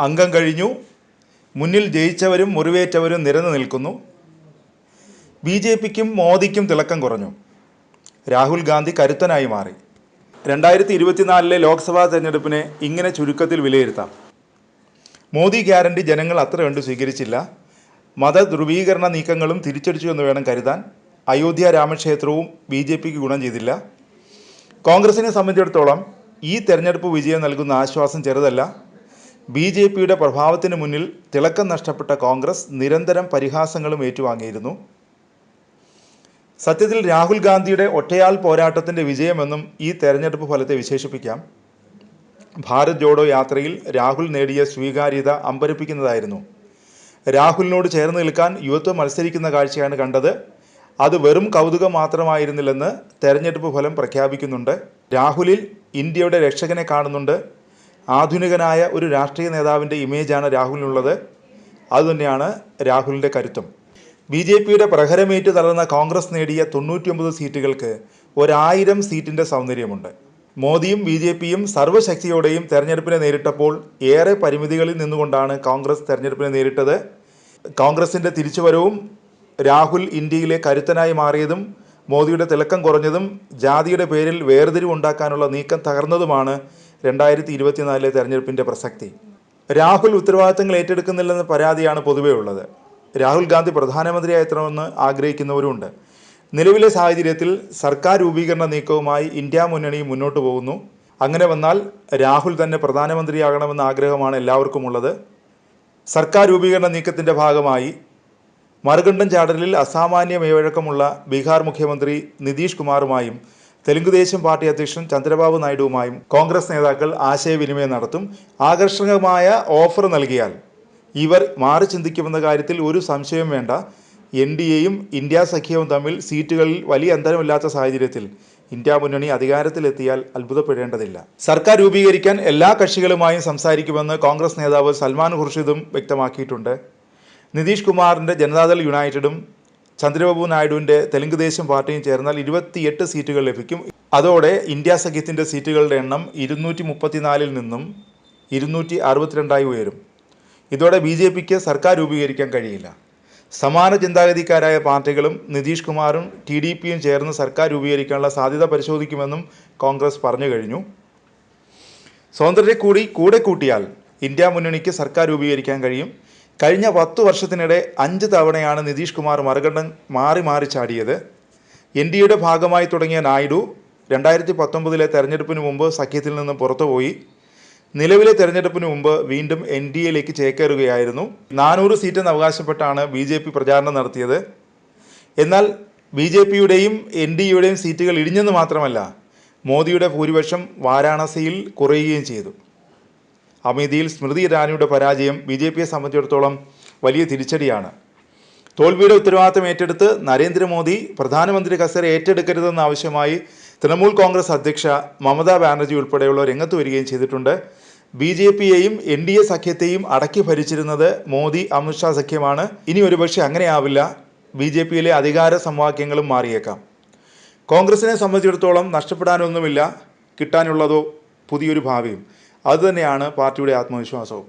അംഗം കഴിഞ്ഞു. മുന്നിൽ ജയിച്ചവരും മുറിവേറ്റവരും നിരന്നു നിൽക്കുന്നു. BJPക്കും മോദിക്കും തിളക്കം കുറഞ്ഞു. രാഹുൽ ഗാന്ധി കരുത്തനായി മാറി. 2024 ലോക്സഭാ തെരഞ്ഞെടുപ്പിനെ ഇങ്ങനെ ചുരുക്കത്തിൽ വിലയിരുത്താം. മോദി ഗ്യാരണ്ടി ജനങ്ങൾ അത്ര കണ്ട് സ്വീകരിച്ചില്ല. മത ധ്രുവീകരണ നീക്കങ്ങളും തിരിച്ചടിച്ചു എന്ന് വേണം കരുതാൻ. അയോധ്യ രാമക്ഷേത്രവും BJPക്ക് ഗുണം ചെയ്തില്ല. കോൺഗ്രസിനെ സംബന്ധിച്ചിടത്തോളം ഈ തെരഞ്ഞെടുപ്പ് വിജയം നൽകുന്ന ആശ്വാസം ചെറുതല്ല. BJPയുടെ പ്രഭാവത്തിന് മുന്നിൽ തിളക്കം നഷ്ടപ്പെട്ട കോൺഗ്രസ് നിരന്തരം പരിഹാസങ്ങളും ഏറ്റുവാങ്ങിയിരുന്നു. സത്യത്തിൽ രാഹുൽ ഗാന്ധിയുടെ ഒറ്റയാൾ പോരാട്ടത്തിൻ്റെ വിജയമെന്നും ഈ തെരഞ്ഞെടുപ്പ് ഫലത്തെ വിശേഷിപ്പിക്കാം. ഭാരത് ജോഡോ യാത്രയിൽ രാഹുൽ നേടിയ സ്വീകാര്യത അമ്പരപ്പിക്കുന്നതായിരുന്നു. രാഹുലിനോട് ചേർന്ന് നിൽക്കാൻ യുവത്വം മത്സരിക്കുന്ന കാഴ്ചയാണ് കണ്ടത്. അത് വെറും കൗതുകം മാത്രമായിരുന്നില്ലെന്ന് തെരഞ്ഞെടുപ്പ് ഫലം പ്രഖ്യാപിക്കുന്നുണ്ട്. രാഹുലിൽ ഇന്ത്യയുടെ രക്ഷകനെ കാണുന്നുണ്ട്. ആധുനികനായ ഒരു രാഷ്ട്രീയ നേതാവിൻ്റെ ഇമേജാണ് രാഹുലിനുള്ളത്. അതുതന്നെയാണ് രാഹുലിൻ്റെ കരുത്തും. BJPയുടെ പ്രഹരമേറ്റ് തളർന്ന കോൺഗ്രസ് നേടിയ 99 സീറ്റുകൾക്ക് 1000 സീറ്റിൻ്റെ സൗന്ദര്യമുണ്ട്. മോദിയും BJPയും സർവ്വശക്തിയോടെയും തെരഞ്ഞെടുപ്പിനെ നേരിട്ടപ്പോൾ ഏറെ പരിമിതികളിൽ നിന്നുകൊണ്ടാണ് കോൺഗ്രസ് തെരഞ്ഞെടുപ്പിനെ നേരിട്ടത്. കോൺഗ്രസിൻ്റെ തിരിച്ചുവരവും രാഹുൽ ഇന്ത്യയിലെ കരുത്തനായി മാറിയതും മോദിയുടെ തിളക്കം കുറഞ്ഞതും ജാതിയുടെ പേരിൽ വേർതിരിവുണ്ടാക്കാനുള്ള നീക്കം തകർന്നതുമാണ് 2024 തെരഞ്ഞെടുപ്പിൻ്റെ പ്രസക്തി. രാഹുൽ ഉത്തരവാദിത്തങ്ങൾ ഏറ്റെടുക്കുന്നില്ലെന്ന പരാതിയാണ് പൊതുവേ ഉള്ളത്. രാഹുൽ ഗാന്ധി പ്രധാനമന്ത്രിയായെത്തണമെന്ന് ആഗ്രഹിക്കുന്നവരുമുണ്ട്. നിലവിലെ സാഹചര്യത്തിൽ സർക്കാർ രൂപീകരണ നീക്കവുമായി ഇന്ത്യ മുന്നണി മുന്നോട്ട് പോകുന്നു. അങ്ങനെ വന്നാൽ രാഹുൽ തന്നെ പ്രധാനമന്ത്രിയാകണമെന്ന ആഗ്രഹമാണ് എല്ലാവർക്കുമുള്ളത്. സർക്കാർ രൂപീകരണ നീക്കത്തിൻ്റെ ഭാഗമായി മറുകണ്ഠം ചാടലിൽ അസാമാന്യ മേവഴക്കമുള്ള ബീഹാർ മുഖ്യമന്ത്രി നിതീഷ് കുമാറുമായും തെലുങ്കുദേശം പാർട്ടി അധ്യക്ഷൻ ചന്ദ്രബാബു നായിഡുവുമായും കോൺഗ്രസ് നേതാക്കൾ ആശയവിനിമയം നടത്തും. ആകർഷകമായ ഓഫർ നൽകിയാൽ ഇവർ മാറി ചിന്തിക്കുമെന്ന കാര്യത്തിൽ ഒരു സംശയവും വേണ്ട. NDAയും ഇന്ത്യ സഖ്യവും തമ്മിൽ സീറ്റുകളിൽ വലിയ അന്തരമില്ലാത്ത സാഹചര്യത്തിൽ ഇന്ത്യ മുന്നണി അധികാരത്തിലെത്തിയാൽ അത്ഭുതപ്പെടേണ്ടതില്ല. സർക്കാർ രൂപീകരിക്കാൻ എല്ലാ കക്ഷികളുമായും സംസാരിക്കുമെന്ന് കോൺഗ്രസ് നേതാവ് സൽമാൻ ഖുർഷിദും വ്യക്തമാക്കിയിട്ടുണ്ട്. നിതീഷ് കുമാറിൻ്റെ ജനതാദൾ യുണൈറ്റഡും ചന്ദ്രബാബു നായിഡുവിൻ്റെ തെലുങ്കുദേശം പാർട്ടിയും ചേർന്നാൽ 28 സീറ്റുകൾ ലഭിക്കും. അതോടെ ഇന്ത്യ സഖ്യത്തിൻ്റെ സീറ്റുകളുടെ എണ്ണം 234 നിന്നും 262 ഉയരും. ഇതോടെ BJPക്ക് സർക്കാർ രൂപീകരിക്കാൻ കഴിയില്ല. സമാന ചിന്താഗതിക്കാരായ പാർട്ടികളും നിതീഷ് കുമാറും TDPയും ചേർന്ന് സർക്കാർ രൂപീകരിക്കാനുള്ള സാധ്യത പരിശോധിക്കുമെന്നും കോൺഗ്രസ് പറഞ്ഞു കഴിഞ്ഞു. സ്വതന്ത്രരെ കൂടെ കൂട്ടിയാൽ ഇന്ത്യ മുന്നണിക്ക് സർക്കാർ രൂപീകരിക്കാൻ കഴിയും. കഴിഞ്ഞ 10 വർഷത്തിനിടെ 5 തവണയാണ് നിതീഷ് കുമാർ മറുകണ്ഠം മാറി ചാടിയത്. NDAയുടെ ഭാഗമായി തുടങ്ങിയ നായിഡു 2019 തെരഞ്ഞെടുപ്പിന് മുമ്പ് സഖ്യത്തിൽ നിന്ന് പുറത്തുപോയി. നിലവിലെ തെരഞ്ഞെടുപ്പിന് മുമ്പ് വീണ്ടും NDAയിലേക്ക് ചേക്കേറുകയായിരുന്നു. 400 സീറ്റെന്ന് അവകാശപ്പെട്ടാണ് BJP പ്രചാരണം നടത്തിയത്. എന്നാൽ BJPയുടെയും NDAയുടെയും സീറ്റുകൾ ഇടിഞ്ഞെന്ന് മാത്രമല്ല, മോദിയുടെ ഭൂരിപക്ഷം വാരാണസിയിൽ കുറയുകയും ചെയ്തു. അമേഠിയിൽ സ്മൃതി ഇറാനിയുടെ പരാജയം BJPയെ സംബന്ധിച്ചിടത്തോളം വലിയ തിരിച്ചടിയാണ്. തോൽവിയുടെ ഉത്തരവാദിത്തം ഏറ്റെടുത്ത് നരേന്ദ്രമോദി പ്രധാനമന്ത്രി കസേര ഏറ്റെടുക്കരുതെന്ന ആവശ്യമായി തൃണമൂൽ കോൺഗ്രസ് അധ്യക്ഷ മമതാ ബാനർജി ഉൾപ്പെടെയുള്ളവർ രംഗത്ത് വരികയും ചെയ്തിട്ടുണ്ട്. BJPയെയും NDA സഖ്യത്തെയും അടക്കി ഭരിച്ചിരുന്നത് മോദി അമിത്ഷാ സഖ്യമാണ്. ഇനി ഒരുപക്ഷെ അങ്ങനെയാവില്ല. BJPയിലെ അധികാര സമവാക്യങ്ങളും മാറിയേക്കാം. കോൺഗ്രസിനെ സംബന്ധിച്ചിടത്തോളം നഷ്ടപ്പെടാനൊന്നുമില്ല, കിട്ടാനുള്ളതോ പുതിയൊരു ഭാവിയും. അതുതന്നെയാണ് പാർട്ടിയുടെ ആത്മവിശ്വാസവും.